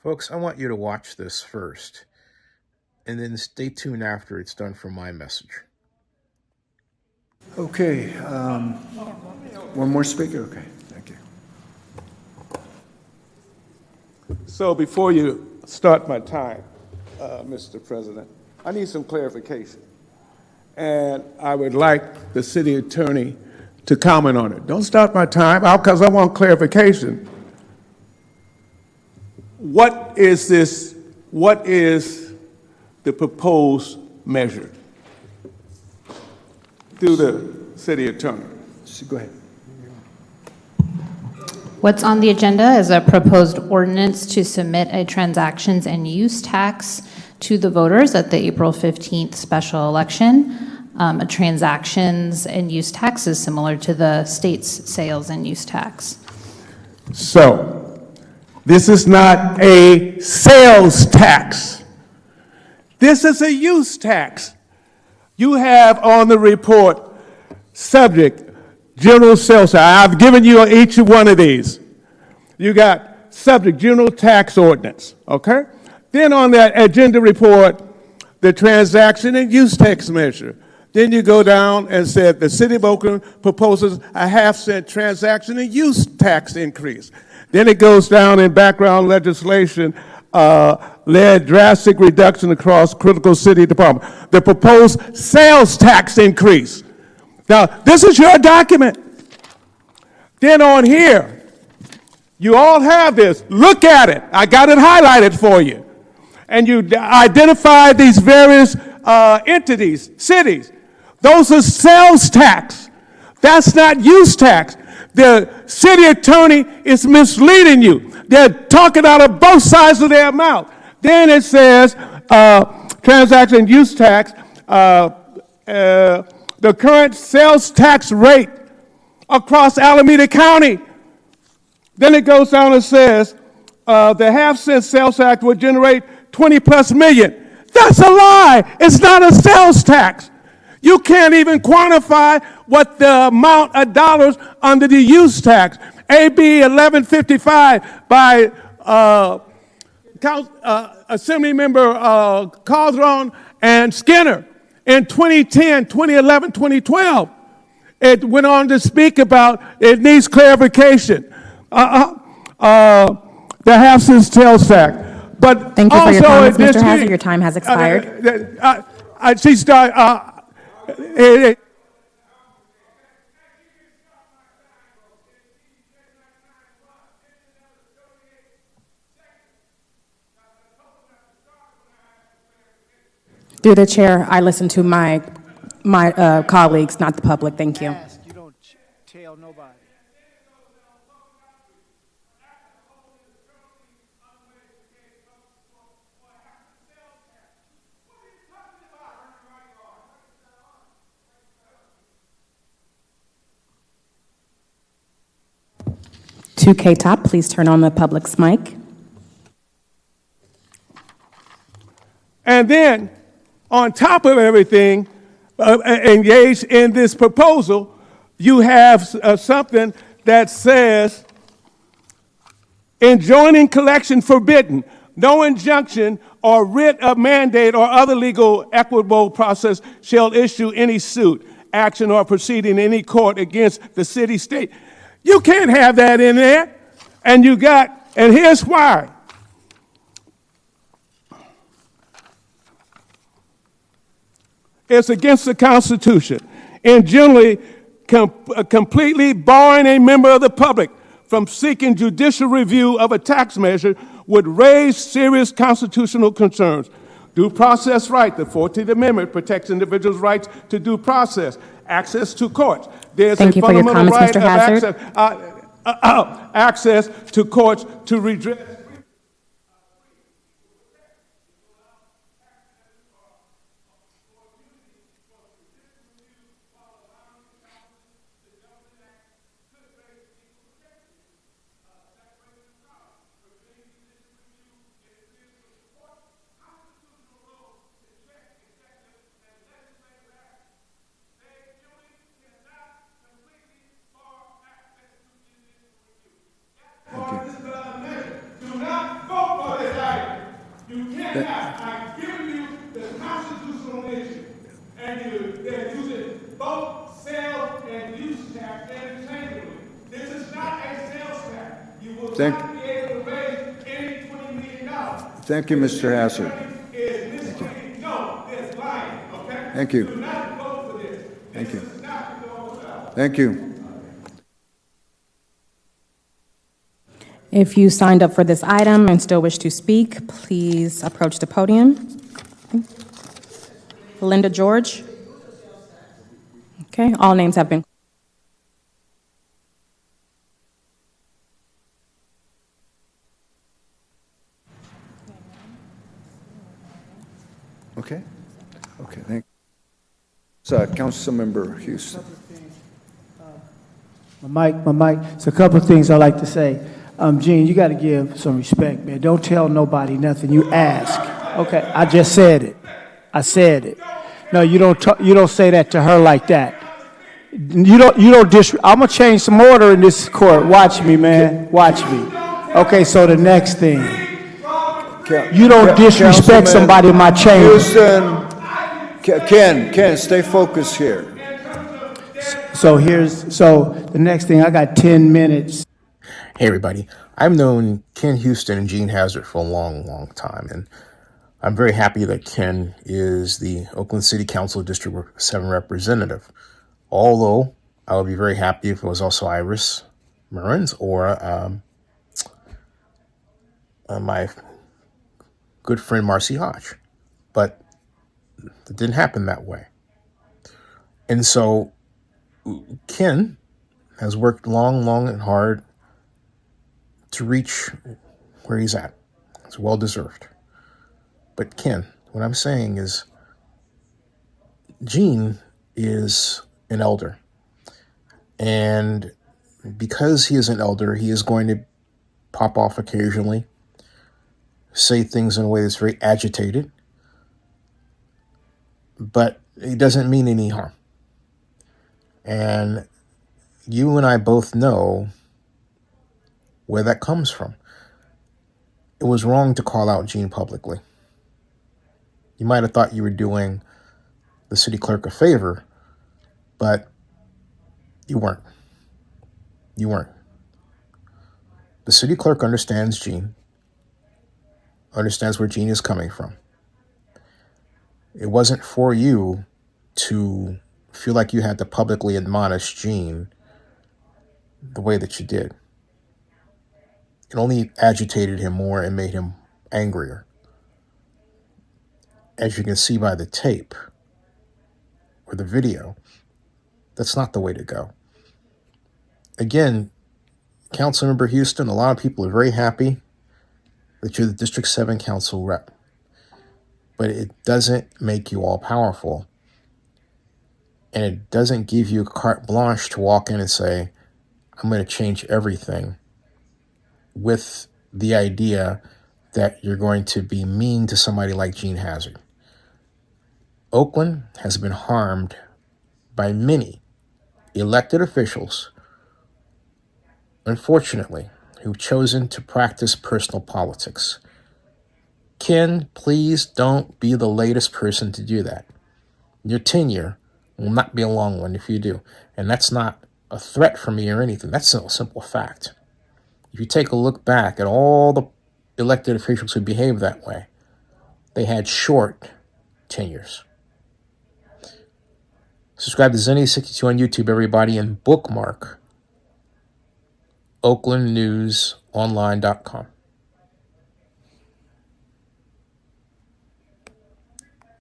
Folks, I want you to watch this first, and then stay tuned after it's done for my message. Okay, one more speaker? Okay, thank you. So before you start my time, Mr. President, I need some clarification. And I would like the city attorney to comment on it. Don't start my time because I want clarification. What is this? What is the proposed measure? Through the city attorney. So go ahead. What's on the agenda is a proposed ordinance to submit a transactions and use tax to the voters at the April 15th special election. A transactions and use tax is similar to the state's sales and use tax. So, this is not a sales tax. This is a use tax. You have on the report, subject, general sales tax. I've given you each one of these. You got subject, general tax ordinance, okay? Then on that agenda report, the transaction and use tax measure. Then you go down and said the city of Oakland proposes a half-cent transaction and use tax increase. Then it goes down in background legislation, led drastic reduction across critical city department. The proposed sales tax increase. Now, this is your document. Then on here, you all have this. Look at it. I got it highlighted for you. And you identify these various entities, cities. Those are sales tax. That's not use tax. The city attorney is misleading you. They're talking out of both sides of their mouth. Then it says transaction use tax, the current sales tax rate across Alameda County. Then it goes down and says the half-cent sales tax would generate 20 plus million. That's a lie. It's not a sales tax. You can't even quantify what the amount of dollars under the use tax. AB 1155 by Assembly Member Calderon and Skinner in 2010, 2011, 2012. It went on to speak about it needs clarification. The half-cent sales tax. But thank you for your comments, Mr. Hazzard. Your time has expired. Through the chair, I listen to my colleagues, not the public. Thank you. You don't tell nobody. To K-Top, please turn on the public's mic. And then, on top of everything, engaged in this proposal, you have something that says, enjoining collection forbidden, no injunction or writ of mandate or other legal equitable process shall issue any suit, action, or proceeding in any court against the city, state. You can't have that in there. And here's why. It's against the Constitution and generally completely barring a member of the public from seeking judicial review of a tax measure would raise serious constitutional concerns. Due process right, the 14th Amendment protects individuals' rights to due process, access to courts. There's Thank you for your comments, Mr. Hazzard. Access to courts to redress. I've given you the constitutional issue, and they're using both sales and use tax interchangeably. This is not a sales tax. You will not be able to raise any $20 million. Thank you, Mr. Hazzard. No, there's lying, okay? Thank you. Do not vote for this. Thank you. This is not the normal ballot. Thank you. If you signed up for this item and still wish to speak, please approach the podium. Linda George. Okay, all names have been. Okay. Okay, thank you. Councilmember Houston. My mic. It's a couple of things I'd like to say. Gene, you got to give some respect, man. Don't tell nobody nothing. You ask. Okay, I just said it. I said it. No, you don't say that to her like that. You don't I'm gonna change some order in this court. Watch me, man. Watch me. Okay, so the next thing. You don't disrespect somebody in my chamber. Houston, Ken, stay focused here. So the next thing, I got 10 minutes. Hey, everybody. I've known Ken Houston and Gene Hazzard for a long, long time, and I'm very happy that Ken is the Oakland City Council District 7 representative. Although, I would be very happy if it was also Iris Murrins or my good friend Marcy Hodge. But it didn't happen that way. And so, Ken has worked long and hard to reach where he's at. It's well deserved. But Ken, what I'm saying is, Gene is an elder. And because he is an elder, he is going to pop off occasionally, say things in a way that's very agitated, but it doesn't mean any harm. And you and I both know where that comes from. It was wrong to call out Gene publicly. You might have thought you were doing the city clerk a favor, but you weren't. You weren't. The city clerk understands Gene, understands where Gene is coming from. It wasn't for you to feel like you had to publicly admonish Gene the way that you did. It only agitated him more and made him angrier. As you can see by the tape or the video, that's not the way to go. Again, Councilmember Houston, a lot of people are very happy that you're the District 7 Council rep. But it doesn't make you all powerful. And it doesn't give you carte blanche to walk in and say, I'm going to change everything, with the idea that you're going to be mean to somebody like Gene Hazzard. Oakland has been harmed by many elected officials, unfortunately, who've chosen to practice personal politics. Ken, please don't be the latest person to do that. Your tenure will not be a long one if you do. And that's not a threat for me or anything. That's a simple fact. If you take a look back at all the elected officials who behaved that way, they had short tenures. Subscribe to Zenny62 on YouTube, everybody, and bookmark OaklandNewsOnline.com.